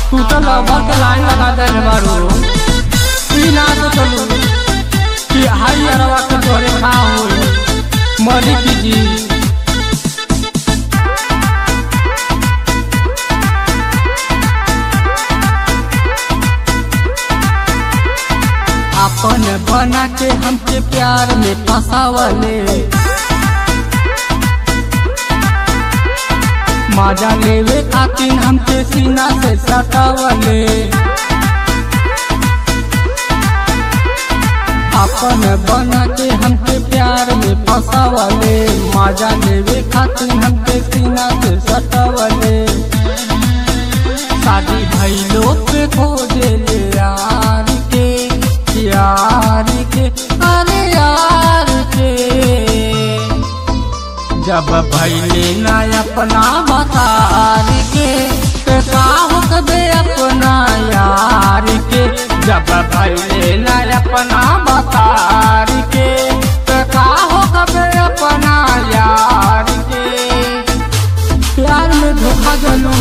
तू तो लवर के लाइन लगा दे बारू पीना तो चलू कि हाई अरवा के तोरे खा हो मलिक जी। अपन बना के हमके प्यार में फसावले, मजा लेवे खातिर हमके सीना से सटावले। अपन बना के हमके प्यार में फसावले, मजा लेवे खातिर हमके सीना से सटावले। शादी भइलो पे खोजे ले यार के, यार के, अरे यार के। जब भइले ना अपना बतार के, का हो कबे अपना यार के। जब भइले ना अपना बतार के, का हो कबे अपना यार के। प्यार में धोखा जनू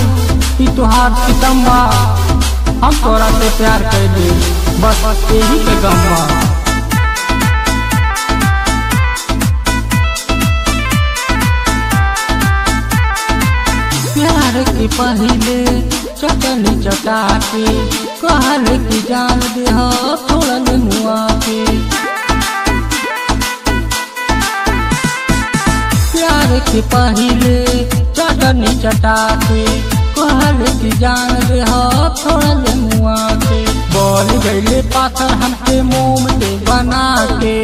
कि तुहार सितम्बा, हम तोरा से प्यार कैले बस यही के गम्बा। प्यार के पहले चटनी चटा के कहल की जान दे थोड़ा मुआ के। प्यार के पहले चटनी चटा के कहल की जान दे थोड़ा मुआ के। बोल गईले पाथर हमके मोम के बना के,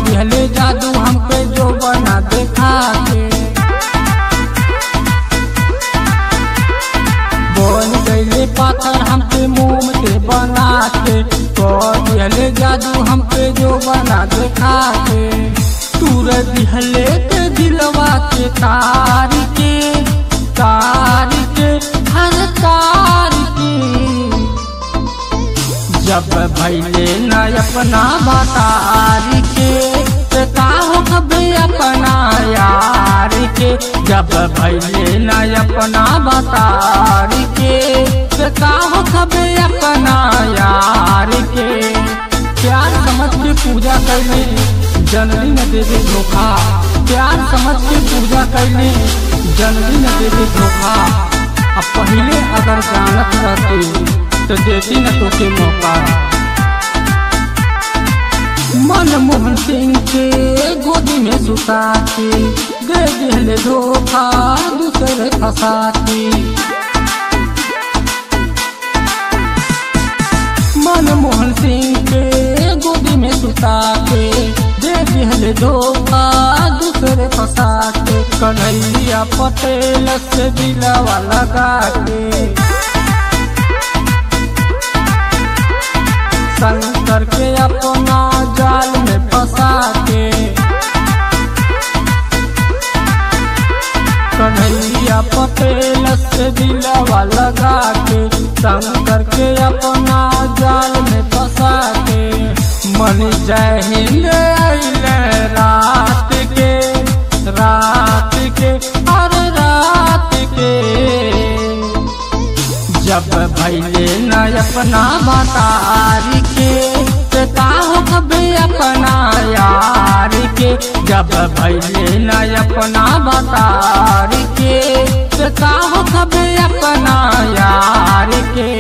दिहले जादू हमके जो बना देखा के। बोल गईले पाथर हमके मोम के बना के, दिहले जादू हमके जो बना देखा के। तूर दिहले के दिलवा के तार के, तार के, हर तार के। जब भइले न अपना बतार के, का हो कबे अपना यार के। जब भइले न अपना बतार के, का हो कबे अपना यार के। प्यार समझ के पूजा कैले जननी न दे दे धोखा, प्यार समझ के पूजा कैले जननी न दे दे धोखा। अब पहले अगर जानत रहते तो देती न तोके मौका। मनमोहन सिंह के गोदी में सुता के दे दिहले धोखा दूसरे फंसा के। मनमोहन सिंह के गोदी में सुता के दे दिहले धोखा दूसरे फंसा के। कन्हैया पटेल से दिलवा लगा के, शंकर के अपना जाल में फंसा के। कन्हैया पटेल से दिलवा लगा के, शंकर के अपना जाल में फंसा के। मन जय हिंद आइले रात के, रात के, हर रात के। जब भइले न अपना बतार के, का हो कबे अपना यार के। जब भइले न अपना बतार के, का हो कबे अपना यार के।